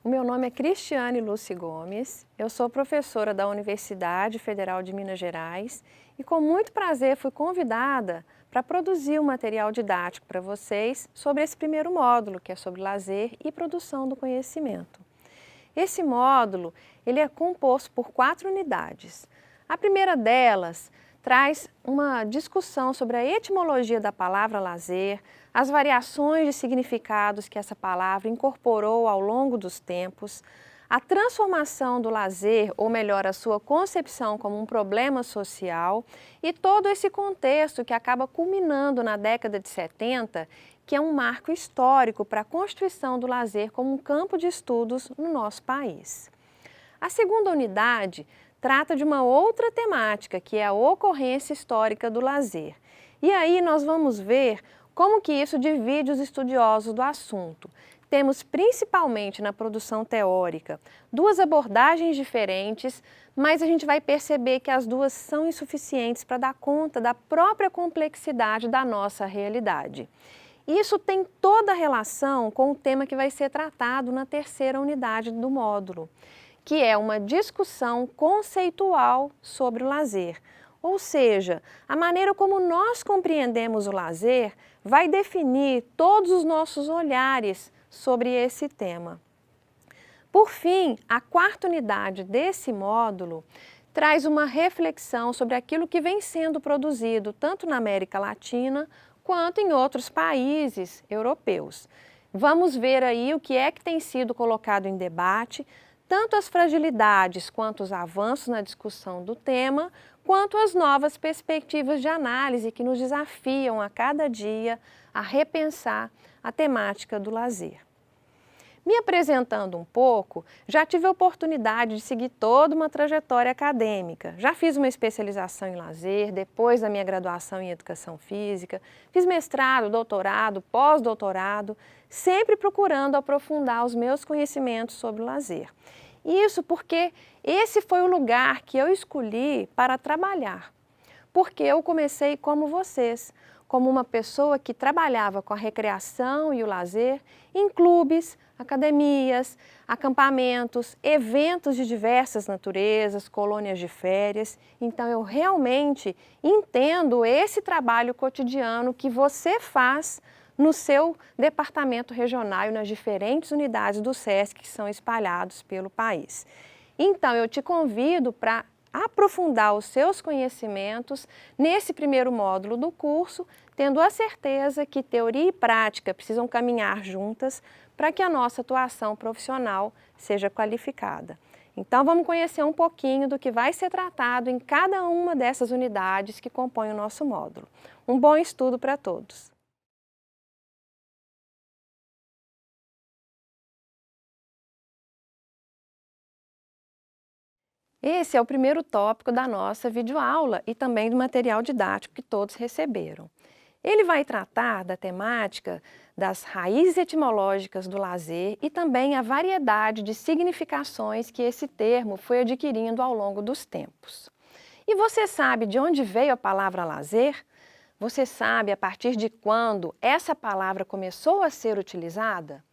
O meu nome é Cristiane Lúcia Gomes, eu sou professora da Universidade Federal de Minas Gerais e com muito prazer fui convidada para produzir um material didático para vocês sobre esse primeiro módulo, que é sobre lazer e produção do conhecimento. Esse módulo ele é composto por 4 unidades. A primeira delas traz uma discussão sobre a etimologia da palavra lazer, as variações de significados que essa palavra incorporou ao longo dos tempos, a transformação do lazer, ou melhor, a sua concepção como um problema social e todo esse contexto que acaba culminando na década de 70, que é um marco histórico para a constituição do lazer como um campo de estudos no nosso país. A segunda unidade trata de uma outra temática, que é a ocorrência histórica do lazer. E aí nós vamos ver como que isso divide os estudiosos do assunto. Temos principalmente na produção teórica 2 abordagens diferentes, mas a gente vai perceber que as duas são insuficientes para dar conta da própria complexidade da nossa realidade. Isso tem toda a relação com o tema que vai ser tratado na terceira unidade do módulo, que é uma discussão conceitual sobre o lazer. Ou seja, a maneira como nós compreendemos o lazer vai definir todos os nossos olhares sobre esse tema. Por fim, a 4ª unidade desse módulo traz uma reflexão sobre aquilo que vem sendo produzido tanto na América Latina quanto em outros países europeus. Vamos ver aí o que é que tem sido colocado em debate, tanto as fragilidades quanto os avanços na discussão do tema, quanto as novas perspectivas de análise que nos desafiam a cada dia a repensar a temática do lazer. Me apresentando um pouco, já tive a oportunidade de seguir toda uma trajetória acadêmica. Já fiz uma especialização em lazer, depois da minha graduação em Educação Física, fiz mestrado, doutorado, pós-doutorado, sempre procurando aprofundar os meus conhecimentos sobre o lazer. Isso porque esse foi o lugar que eu escolhi para trabalhar, porque eu comecei como vocês, como uma pessoa que trabalhava com a recreação e o lazer em clubes, academias, acampamentos, eventos de diversas naturezas, colônias de férias. Então eu realmente entendo esse trabalho cotidiano que você faz no seu departamento regional e nas diferentes unidades do SESC que são espalhados pelo país. Então eu te convido para aprofundar os seus conhecimentos nesse primeiro módulo do curso, tendo a certeza que teoria e prática precisam caminhar juntas para que a nossa atuação profissional seja qualificada. Então vamos conhecer um pouquinho do que vai ser tratado em cada uma dessas unidades que compõem o nosso módulo. Um bom estudo para todos! Esse é o primeiro tópico da nossa videoaula e também do material didático que todos receberam. Ele vai tratar da temática das raízes etimológicas do lazer e também a variedade de significações que esse termo foi adquirindo ao longo dos tempos. E você sabe de onde veio a palavra lazer? Você sabe a partir de quando essa palavra começou a ser utilizada?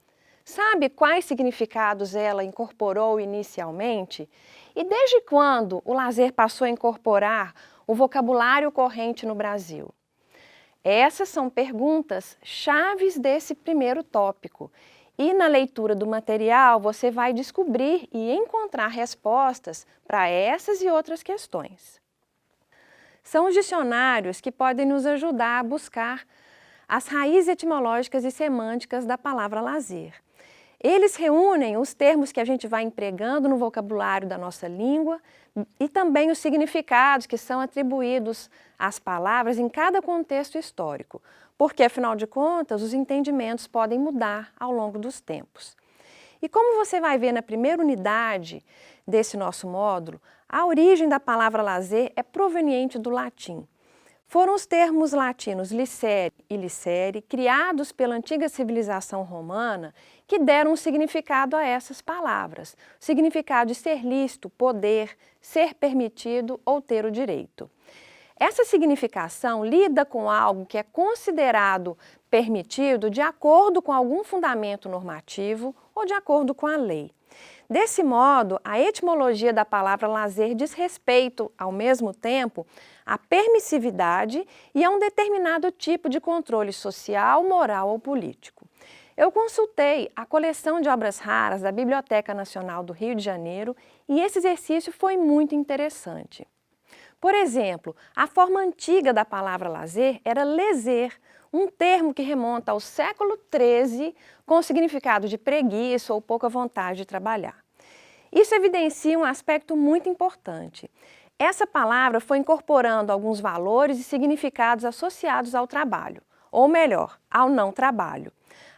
Sabe quais significados ela incorporou inicialmente? E desde quando o lazer passou a incorporar o vocabulário corrente no Brasil? Essas são perguntas chaves desse primeiro tópico. E na leitura do material você vai descobrir e encontrar respostas para essas e outras questões. São os dicionários que podem nos ajudar a buscar as raízes etimológicas e semânticas da palavra lazer. Eles reúnem os termos que a gente vai empregando no vocabulário da nossa língua e também os significados que são atribuídos às palavras em cada contexto histórico, porque, afinal de contas, os entendimentos podem mudar ao longo dos tempos. E como você vai ver na primeira unidade desse nosso módulo, a origem da palavra lazer é proveniente do latim. Foram os termos latinos licere e licere, criados pela antiga civilização romana, que deram um significado a essas palavras. O significado de ser lícito, poder, ser permitido ou ter o direito. Essa significação lida com algo que é considerado permitido de acordo com algum fundamento normativo ou de acordo com a lei. Desse modo, a etimologia da palavra lazer diz respeito, ao mesmo tempo, à permissividade e a um determinado tipo de controle social, moral ou político. Eu consultei a coleção de obras raras da Biblioteca Nacional do Rio de Janeiro e esse exercício foi muito interessante. Por exemplo, a forma antiga da palavra lazer era lezer, um termo que remonta ao século XIII com o significado de preguiça ou pouca vontade de trabalhar. Isso evidencia um aspecto muito importante. Essa palavra foi incorporando alguns valores e significados associados ao trabalho, ou melhor, ao não trabalho.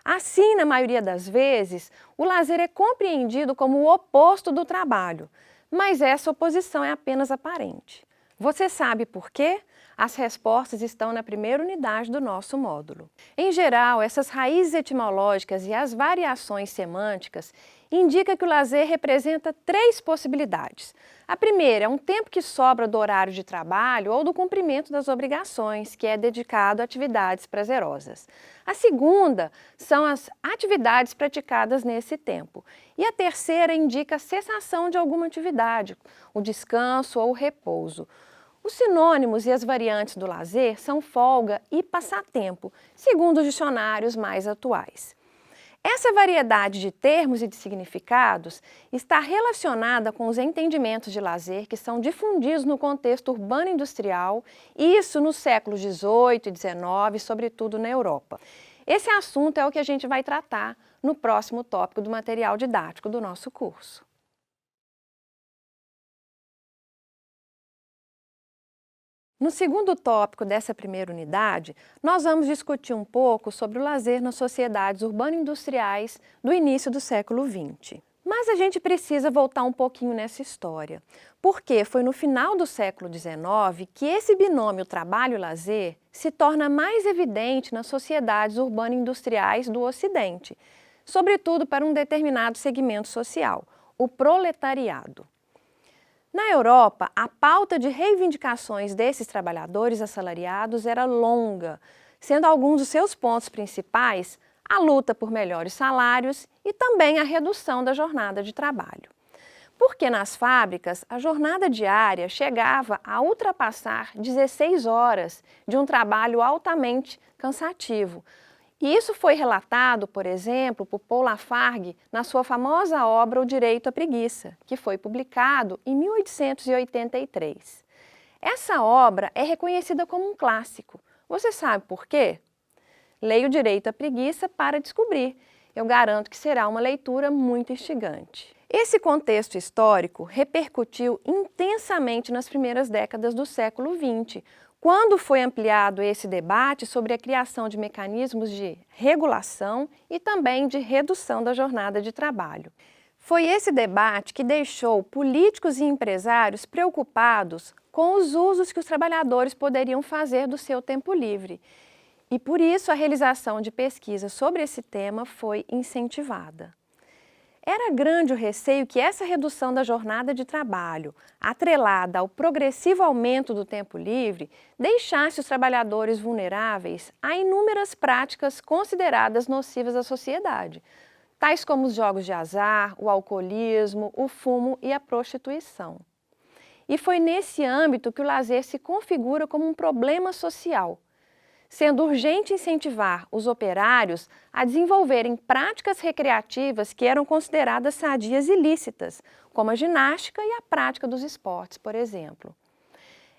Assim, na maioria das vezes, o lazer é compreendido como o oposto do trabalho, mas essa oposição é apenas aparente. Você sabe por quê? As respostas estão na primeira unidade do nosso módulo. Em geral, essas raízes etimológicas e as variações semânticas indicam que o lazer representa três possibilidades. A primeira é um tempo que sobra do horário de trabalho ou do cumprimento das obrigações, que é dedicado a atividades prazerosas. A segunda são as atividades praticadas nesse tempo. E a terceira indica a cessação de alguma atividade, o descanso ou o repouso. Os sinônimos e as variantes do lazer são folga e passatempo, segundo os dicionários mais atuais. Essa variedade de termos e de significados está relacionada com os entendimentos de lazer que são difundidos no contexto urbano-industrial, isso nos séculos XVIII e XIX, sobretudo na Europa. Esse assunto é o que a gente vai tratar no próximo tópico do material didático do nosso curso. No segundo tópico dessa primeira unidade, nós vamos discutir um pouco sobre o lazer nas sociedades urbano-industriais do início do século XX. Mas a gente precisa voltar um pouquinho nessa história, porque foi no final do século XIX que esse binômio trabalho-lazer se torna mais evidente nas sociedades urbano-industriais do Ocidente, sobretudo para um determinado segmento social, o proletariado. Na Europa, a pauta de reivindicações desses trabalhadores assalariados era longa, sendo alguns dos seus pontos principais a luta por melhores salários e também a redução da jornada de trabalho. Porque nas fábricas, a jornada diária chegava a ultrapassar 16 horas de um trabalho altamente cansativo. E isso foi relatado, por exemplo, por Paul Lafargue na sua famosa obra O Direito à Preguiça, que foi publicado em 1883. Essa obra é reconhecida como um clássico. Você sabe por quê? Leia O Direito à Preguiça para descobrir. Eu garanto que será uma leitura muito instigante. Esse contexto histórico repercutiu intensamente nas primeiras décadas do século XX, quando foi ampliado esse debate sobre a criação de mecanismos de regulação e também de redução da jornada de trabalho. Foi esse debate que deixou políticos e empresários preocupados com os usos que os trabalhadores poderiam fazer do seu tempo livre. E por isso a realização de pesquisas sobre esse tema foi incentivada. Era grande o receio que essa redução da jornada de trabalho, atrelada ao progressivo aumento do tempo livre, deixasse os trabalhadores vulneráveis a inúmeras práticas consideradas nocivas à sociedade, tais como os jogos de azar, o alcoolismo, o fumo e a prostituição. E foi nesse âmbito que o lazer se configura como um problema social, sendo urgente incentivar os operários a desenvolverem práticas recreativas que eram consideradas sadias e lícitas, como a ginástica e a prática dos esportes, por exemplo.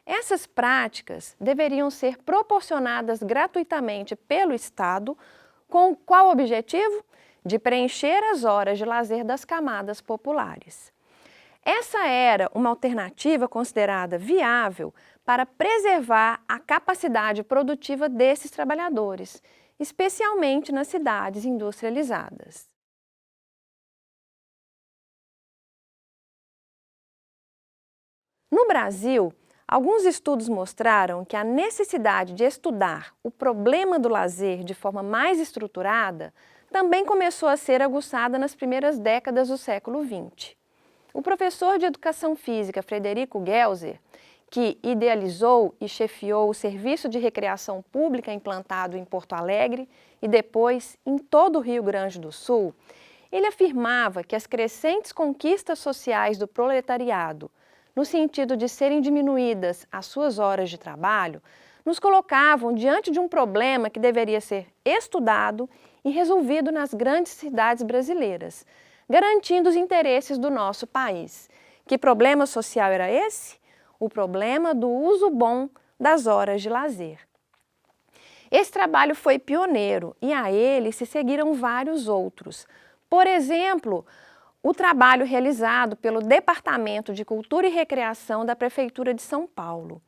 Essas práticas deveriam ser proporcionadas gratuitamente pelo Estado, com qual objetivo? De preencher as horas de lazer das camadas populares. Essa era uma alternativa considerada viável para preservar a capacidade produtiva desses trabalhadores, especialmente nas cidades industrializadas. No Brasil, alguns estudos mostraram que a necessidade de estudar o problema do lazer de forma mais estruturada também começou a ser aguçada nas primeiras décadas do século XX. O professor de Educação Física Frederico Gelser, que idealizou e chefiou o Serviço de Recreação Pública implantado em Porto Alegre e depois em todo o Rio Grande do Sul, Ele afirmava que as crescentes conquistas sociais do proletariado, no sentido de serem diminuídas as suas horas de trabalho, nos colocavam diante de um problema que deveria ser estudado e resolvido nas grandes cidades brasileiras, garantindo os interesses do nosso país. Que problema social era esse? O problema do uso bom das horas de lazer. Esse trabalho foi pioneiro e a ele se seguiram vários outros. Por exemplo, o trabalho realizado pelo Departamento de Cultura e Recreação da Prefeitura de São Paulo.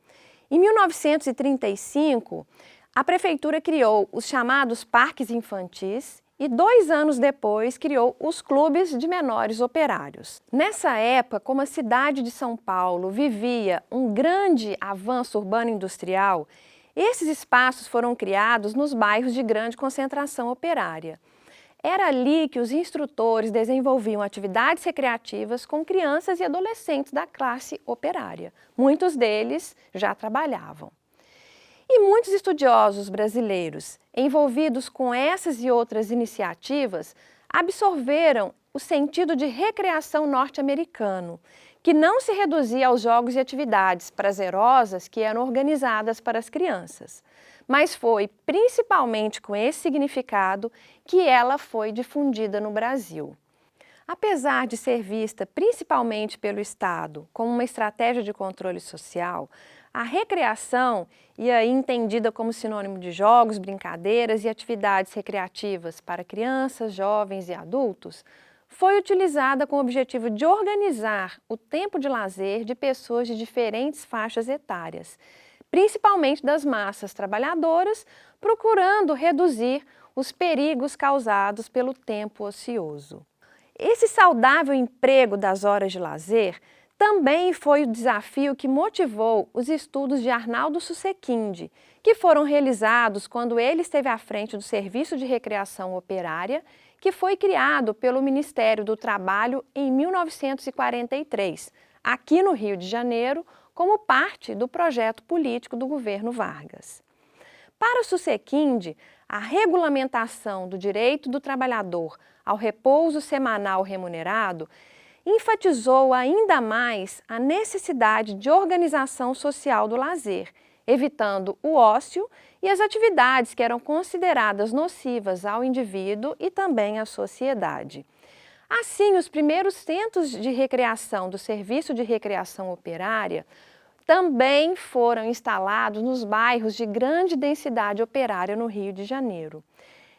Em 1935, a Prefeitura criou os chamados parques infantis e 2 anos depois criou os clubes de menores operários. Nessa época, como a cidade de São Paulo vivia um grande avanço urbano-industrial, esses espaços foram criados nos bairros de grande concentração operária. Era ali que os instrutores desenvolviam atividades recreativas com crianças e adolescentes da classe operária. Muitos deles já trabalhavam. E muitos estudiosos brasileiros, envolvidos com essas e outras iniciativas, absorveram o sentido de recreação norte-americano, que não se reduzia aos jogos e atividades prazerosas que eram organizadas para as crianças. Mas foi principalmente com esse significado que ela foi difundida no Brasil. Apesar de ser vista principalmente pelo Estado como uma estratégia de controle social, a recreação, e aí entendida como sinônimo de jogos, brincadeiras e atividades recreativas para crianças, jovens e adultos, foi utilizada com o objetivo de organizar o tempo de lazer de pessoas de diferentes faixas etárias, principalmente das massas trabalhadoras, procurando reduzir os perigos causados pelo tempo ocioso. Esse saudável emprego das horas de lazer também foi o desafio que motivou os estudos de Arnaldo Susequinde, que foram realizados quando ele esteve à frente do Serviço de Recreação Operária, que foi criado pelo Ministério do Trabalho em 1943, aqui no Rio de Janeiro, como parte do projeto político do governo Vargas. Para Susequinde, a regulamentação do direito do trabalhador ao repouso semanal remunerado enfatizou ainda mais a necessidade de organização social do lazer, evitando o ócio e as atividades que eram consideradas nocivas ao indivíduo e também à sociedade. Assim, os primeiros centros de recreação do Serviço de Recreação Operária também foram instalados nos bairros de grande densidade operária no Rio de Janeiro.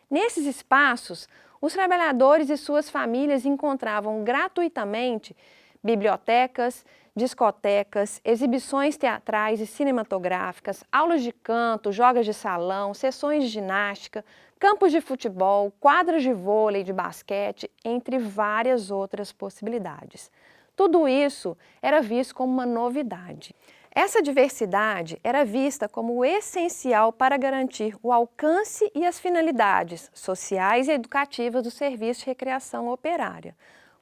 Nesses espaços, os trabalhadores e suas famílias encontravam gratuitamente bibliotecas, discotecas, exibições teatrais e cinematográficas, aulas de canto, jogos de salão, sessões de ginástica, campos de futebol, quadras de vôlei, de basquete, entre várias outras possibilidades. Tudo isso era visto como uma novidade. Essa diversidade era vista como essencial para garantir o alcance e as finalidades sociais e educativas do serviço de recreação operária,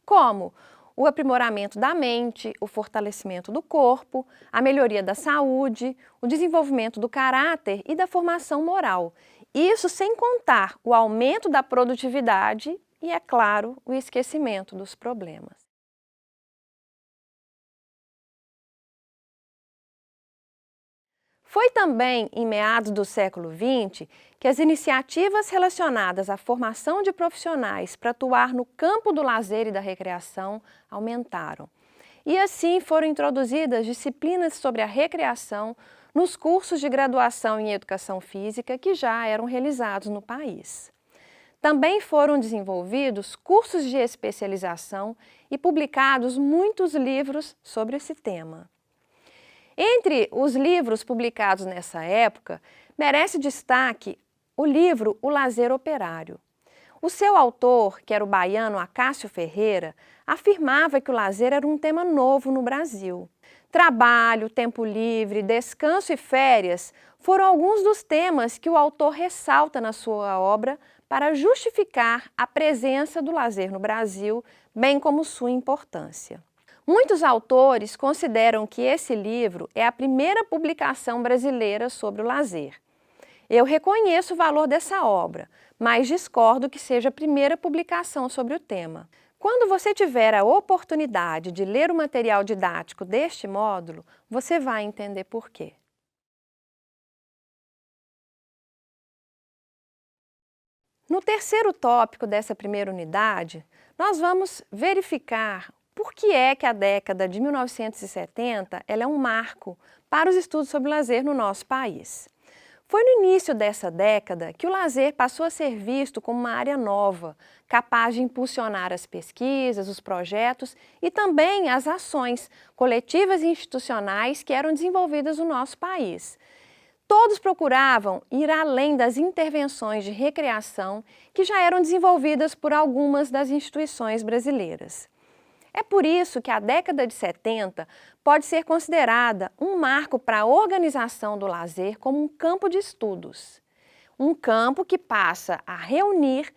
como o aprimoramento da mente, o fortalecimento do corpo, a melhoria da saúde, o desenvolvimento do caráter e da formação moral. Isso sem contar o aumento da produtividade e, é claro, o esquecimento dos problemas. Foi também em meados do século XX que as iniciativas relacionadas à formação de profissionais para atuar no campo do lazer e da recreação aumentaram. E assim foram introduzidas disciplinas sobre a recreação nos cursos de graduação em Educação Física que já eram realizados no país. Também foram desenvolvidos cursos de especialização e publicados muitos livros sobre esse tema. Entre os livros publicados nessa época, merece destaque o livro O Lazer Operário. O seu autor, que era o baiano Acácio Ferreira, afirmava que o lazer era um tema novo no Brasil. Trabalho, tempo livre, descanso e férias foram alguns dos temas que o autor ressalta na sua obra para justificar a presença do lazer no Brasil, bem como sua importância. Muitos autores consideram que esse livro é a primeira publicação brasileira sobre o lazer. Eu reconheço o valor dessa obra, mas discordo que seja a primeira publicação sobre o tema. Quando você tiver a oportunidade de ler o material didático deste módulo, você vai entender por quê. No terceiro tópico dessa primeira unidade, nós vamos verificar por que é que a década de 1970 ela é um marco para os estudos sobre lazer no nosso país. Foi no início dessa década que o lazer passou a ser visto como uma área nova, capaz de impulsionar as pesquisas, os projetos e também as ações coletivas e institucionais que eram desenvolvidas no nosso país. Todos procuravam ir além das intervenções de recreação que já eram desenvolvidas por algumas das instituições brasileiras. É por isso que a década de 70 pode ser considerada um marco para a organização do lazer como um campo de estudos. Um campo que passa a reunir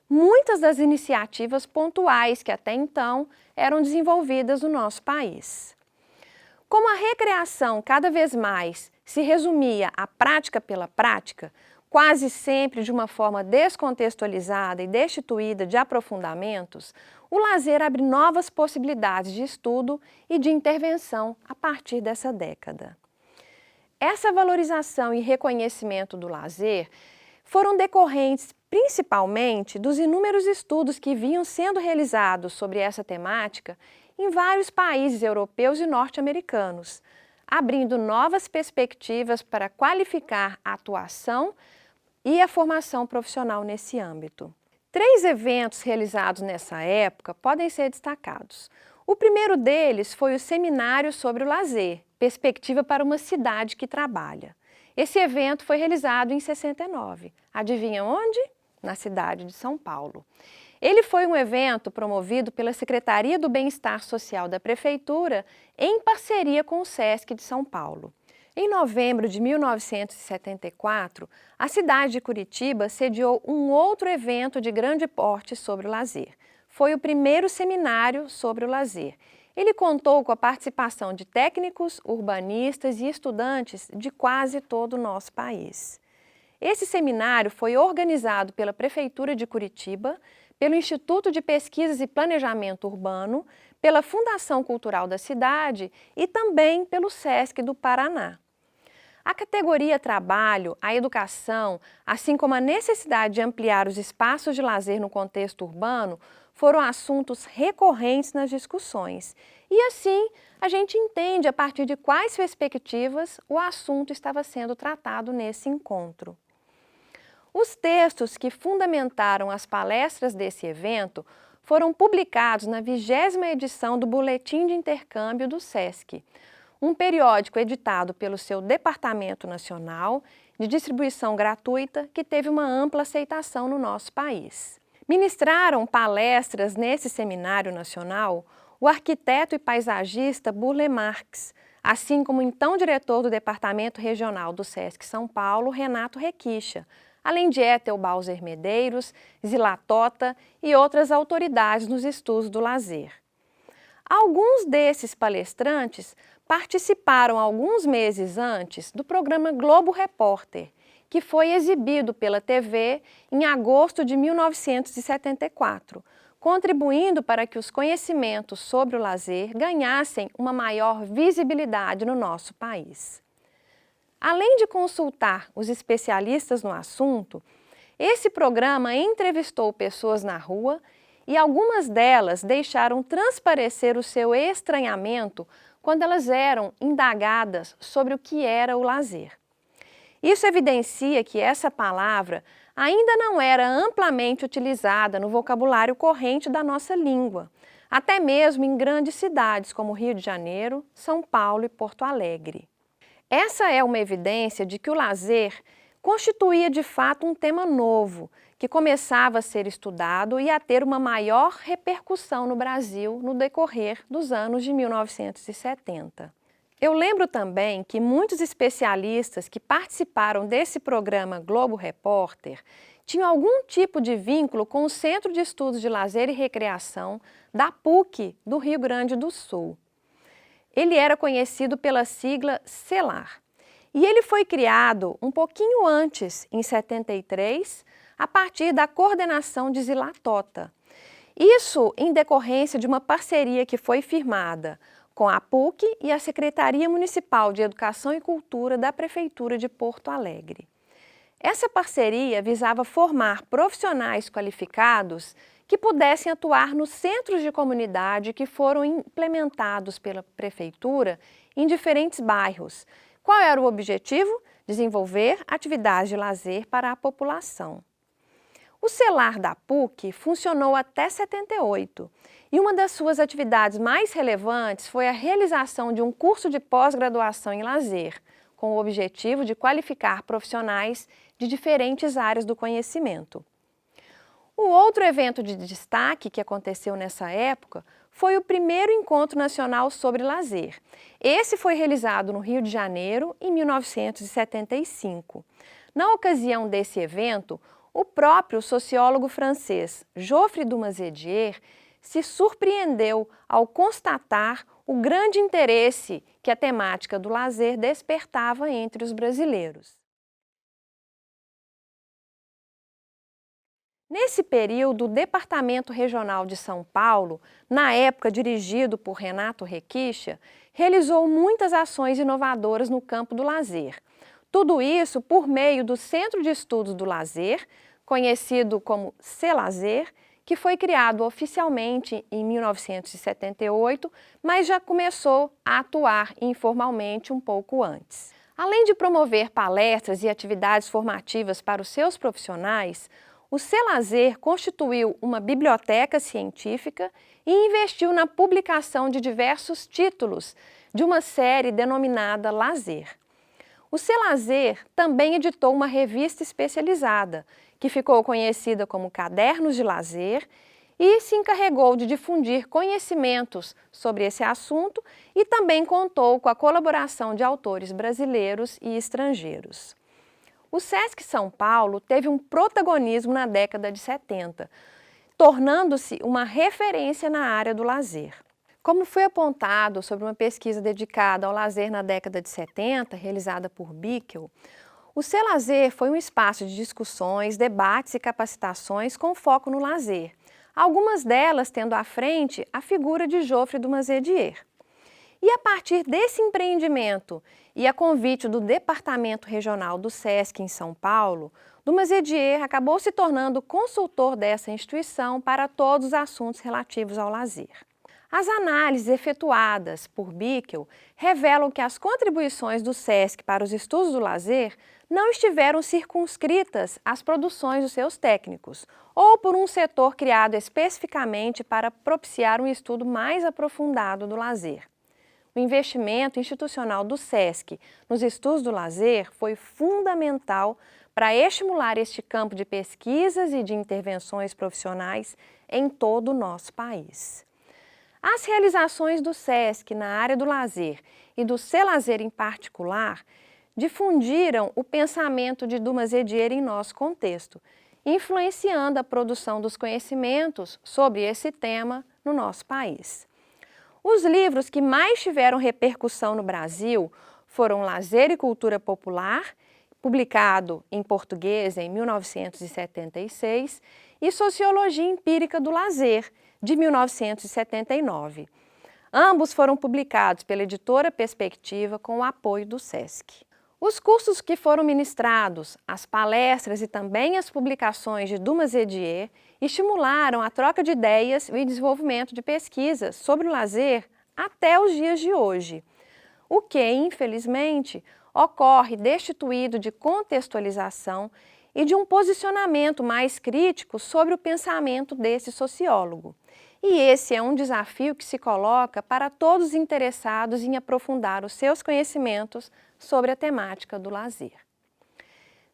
muitas das iniciativas pontuais que até então eram desenvolvidas no nosso país. Como a recreação cada vez mais se resumia à prática pela prática, quase sempre de uma forma descontextualizada e destituída de aprofundamentos, o lazer abre novas possibilidades de estudo e de intervenção a partir dessa década. Essa valorização e reconhecimento do lazer foram decorrentes principalmente dos inúmeros estudos que vinham sendo realizados sobre essa temática em vários países europeus e norte-americanos, abrindo novas perspectivas para qualificar a atuação e a formação profissional nesse âmbito. 3 eventos realizados nessa época podem ser destacados. O primeiro deles foi o Seminário sobre o Lazer, Perspectiva para uma Cidade que Trabalha. Esse evento foi realizado em 69. Adivinha onde? Na cidade de São Paulo. Ele foi um evento promovido pela Secretaria do Bem-Estar Social da Prefeitura em parceria com o SESC de São Paulo. Em novembro de 1974, a cidade de Curitiba sediou um outro evento de grande porte sobre o lazer. Foi o primeiro seminário sobre o lazer. Ele contou com a participação de técnicos, urbanistas e estudantes de quase todo o nosso país. Esse seminário foi organizado pela Prefeitura de Curitiba, pelo Instituto de Pesquisas e Planejamento Urbano, pela Fundação Cultural da cidade e também pelo SESC do Paraná. A categoria trabalho, a educação, assim como a necessidade de ampliar os espaços de lazer no contexto urbano, foram assuntos recorrentes nas discussões. E assim, a gente entende a partir de quais perspectivas o assunto estava sendo tratado nesse encontro. Os textos que fundamentaram as palestras desse evento foram publicados na 20ª edição do Boletim de Intercâmbio do SESC, um periódico editado pelo seu Departamento Nacional de Distribuição Gratuita que teve uma ampla aceitação no nosso país. Ministraram palestras nesse seminário nacional o arquiteto e paisagista Burle Marx, assim como o então diretor do Departamento Regional do SESC São Paulo, Renato Requicha, além de Ethel Balzer Medeiros, Zilá Tota e outras autoridades nos estudos do lazer. Alguns desses palestrantes participaram alguns meses antes do programa Globo Repórter, que foi exibido pela TV em agosto de 1974, contribuindo para que os conhecimentos sobre o lazer ganhassem uma maior visibilidade no nosso país. Além de consultar os especialistas no assunto, esse programa entrevistou pessoas na rua e algumas delas deixaram transparecer o seu estranhamento quando elas eram indagadas sobre o que era o lazer. Isso evidencia que essa palavra ainda não era amplamente utilizada no vocabulário corrente da nossa língua, até mesmo em grandes cidades como Rio de Janeiro, São Paulo e Porto Alegre. Essa é uma evidência de que o lazer constituía de fato um tema novo, que começava a ser estudado e a ter uma maior repercussão no Brasil no decorrer dos anos de 1970. Eu lembro também que muitos especialistas que participaram desse programa Globo Repórter tinham algum tipo de vínculo com o Centro de Estudos de Lazer e Recreação da PUC do Rio Grande do Sul. Ele era conhecido pela sigla CELAR e ele foi criado um pouquinho antes, em 73, a partir da coordenação de Zilá Tota. Isso em decorrência de uma parceria que foi firmada com a PUC e a Secretaria Municipal de Educação e Cultura da Prefeitura de Porto Alegre. Essa parceria visava formar profissionais qualificados que pudessem atuar nos centros de comunidade que foram implementados pela Prefeitura em diferentes bairros. Qual era o objetivo? Desenvolver atividades de lazer para a população. O CELAR da PUC funcionou até 78 e uma das suas atividades mais relevantes foi a realização de um curso de pós-graduação em lazer, com o objetivo de qualificar profissionais de diferentes áreas do conhecimento. O outro evento de destaque que aconteceu nessa época foi o primeiro Encontro Nacional sobre Lazer. Esse foi realizado no Rio de Janeiro em 1975. Na ocasião desse evento, o próprio sociólogo francês Geoffroy Dumas-Hédier se surpreendeu ao constatar o grande interesse que a temática do lazer despertava entre os brasileiros. Nesse período, o Departamento Regional de São Paulo, na época dirigido por Renato Requicha, realizou muitas ações inovadoras no campo do lazer. Tudo isso por meio do Centro de Estudos do Lazer, conhecido como CELazer, que foi criado oficialmente em 1978, mas já começou a atuar informalmente um pouco antes. Além de promover palestras e atividades formativas para os seus profissionais, o CELazer constituiu uma biblioteca científica e investiu na publicação de diversos títulos de uma série denominada Lazer. O CELazer também editou uma revista especializada, que ficou conhecida como Cadernos de Lazer, e se encarregou de difundir conhecimentos sobre esse assunto e também contou com a colaboração de autores brasileiros e estrangeiros. O SESC São Paulo teve um protagonismo na década de 70, tornando-se uma referência na área do lazer. Como foi apontado sobre uma pesquisa dedicada ao lazer na década de 70, realizada por Bickel, o CELazer foi um espaço de discussões, debates e capacitações com foco no lazer, algumas delas tendo à frente a figura de Geoffroy Dumas-Hédier. E a partir desse empreendimento e a convite do Departamento Regional do SESC em São Paulo, Dumas-Hédier acabou se tornando consultor dessa instituição para todos os assuntos relativos ao lazer. As análises efetuadas por Bickel revelam que as contribuições do SESC para os estudos do lazer não estiveram circunscritas às produções dos seus técnicos, ou por um setor criado especificamente para propiciar um estudo mais aprofundado do lazer. O investimento institucional do SESC nos estudos do lazer foi fundamental para estimular este campo de pesquisas e de intervenções profissionais em todo o nosso país. As realizações do SESC na área do lazer e do CELazer em particular difundiram o pensamento de Dumas-Hédier em nosso contexto, influenciando a produção dos conhecimentos sobre esse tema no nosso país. Os livros que mais tiveram repercussão no Brasil foram Lazer e Cultura Popular, publicado em português em 1976, e Sociologia Empírica do Lazer, de 1979. Ambos foram publicados pela editora Perspectiva com o apoio do SESC. Os cursos que foram ministrados, as palestras e também as publicações de Dumas-Hédier estimularam a troca de ideias e desenvolvimento de pesquisas sobre o lazer até os dias de hoje, o que, infelizmente, ocorre destituído de contextualização e de um posicionamento mais crítico sobre o pensamento desse sociólogo. E esse é um desafio que se coloca para todos os interessados em aprofundar os seus conhecimentos sobre a temática do lazer.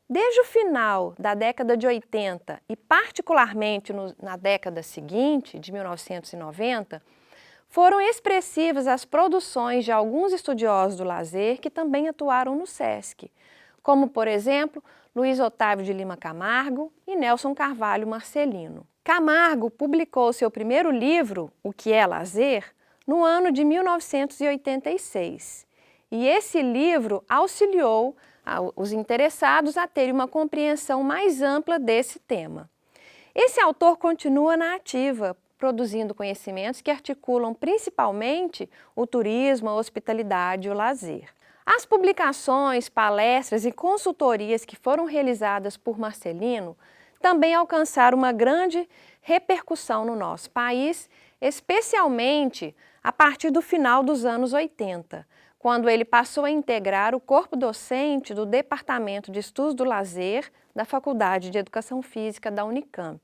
Desde o final da década de 80 e particularmente na década seguinte, de 1990, foram expressivas as produções de alguns estudiosos do lazer que também atuaram no SESC, como, por exemplo, Luiz Otávio de Lima Camargo e Nelson Carvalho Marcelino. Camargo publicou seu primeiro livro, O que é Lazer, no ano de 1986. E esse livro auxiliou os interessados a terem uma compreensão mais ampla desse tema. Esse autor continua na ativa, produzindo conhecimentos que articulam principalmente o turismo, a hospitalidade e o lazer. As publicações, palestras e consultorias que foram realizadas por Marcelino também alcançaram uma grande repercussão no nosso país, especialmente a partir do final dos anos 80, quando ele passou a integrar o corpo docente do Departamento de Estudos do Lazer da Faculdade de Educação Física da Unicamp.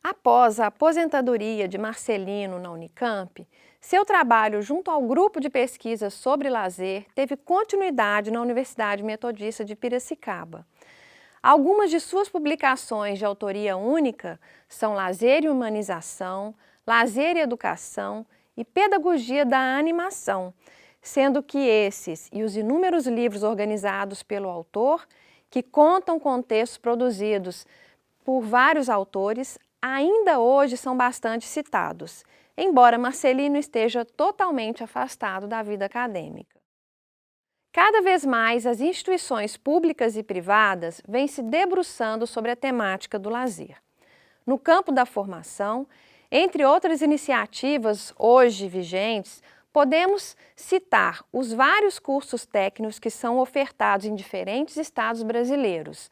Após a aposentadoria de Marcelino na Unicamp, seu trabalho junto ao grupo de pesquisa sobre lazer teve continuidade na Universidade Metodista de Piracicaba. Algumas de suas publicações de autoria única são Lazer e Humanização, Lazer e Educação e Pedagogia da Animação, sendo que esses e os inúmeros livros organizados pelo autor, que contam com textos produzidos por vários autores, ainda hoje são bastante citados, embora Marcelino esteja totalmente afastado da vida acadêmica. Cada vez mais as instituições públicas e privadas vêm se debruçando sobre a temática do lazer. No campo da formação, entre outras iniciativas hoje vigentes, podemos citar os vários cursos técnicos que são ofertados em diferentes estados brasileiros,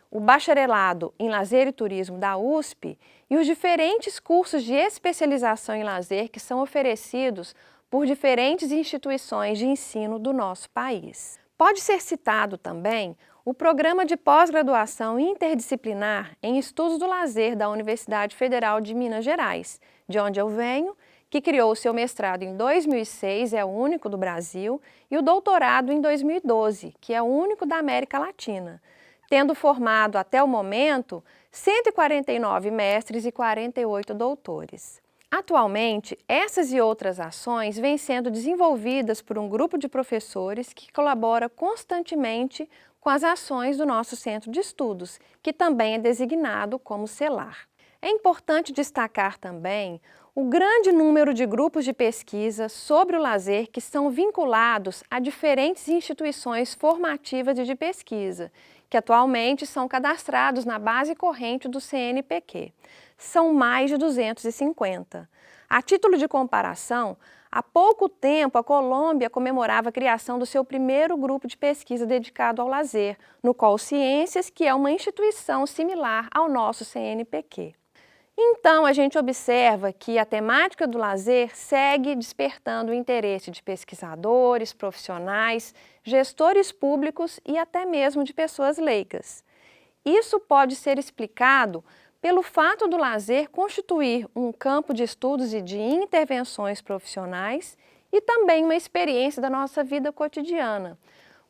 o bacharelado em Lazer e Turismo da USP e os diferentes cursos de especialização em lazer que são oferecidos por diferentes instituições de ensino do nosso país. Pode ser citado também o Programa de Pós-Graduação Interdisciplinar em Estudos do Lazer da Universidade Federal de Minas Gerais, de onde eu venho, que criou seu mestrado em 2006, é o único do Brasil, e o doutorado em 2012, que é o único da América Latina, tendo formado até o momento 149 mestres e 48 doutores. Atualmente, essas e outras ações vêm sendo desenvolvidas por um grupo de professores que colabora constantemente com as ações do nosso Centro de Estudos, que também é designado como CELAR. É importante destacar também o grande número de grupos de pesquisa sobre o lazer que são vinculados a diferentes instituições formativas e de pesquisa, que atualmente são cadastrados na base corrente do CNPq. São mais de 250. A título de comparação, há pouco tempo a Colômbia comemorava a criação do seu primeiro grupo de pesquisa dedicado ao lazer, no qual Ciências, que é uma instituição similar ao nosso CNPq. Então, a gente observa que a temática do lazer segue despertando o interesse de pesquisadores, profissionais, gestores públicos e até mesmo de pessoas leigas. Isso pode ser explicado pelo fato do lazer constituir um campo de estudos e de intervenções profissionais e também uma experiência da nossa vida cotidiana,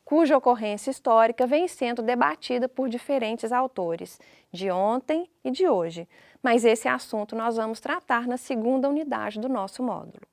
cuja ocorrência histórica vem sendo debatida por diferentes autores, de ontem e de hoje. Mas esse assunto nós vamos tratar na segunda unidade do nosso módulo.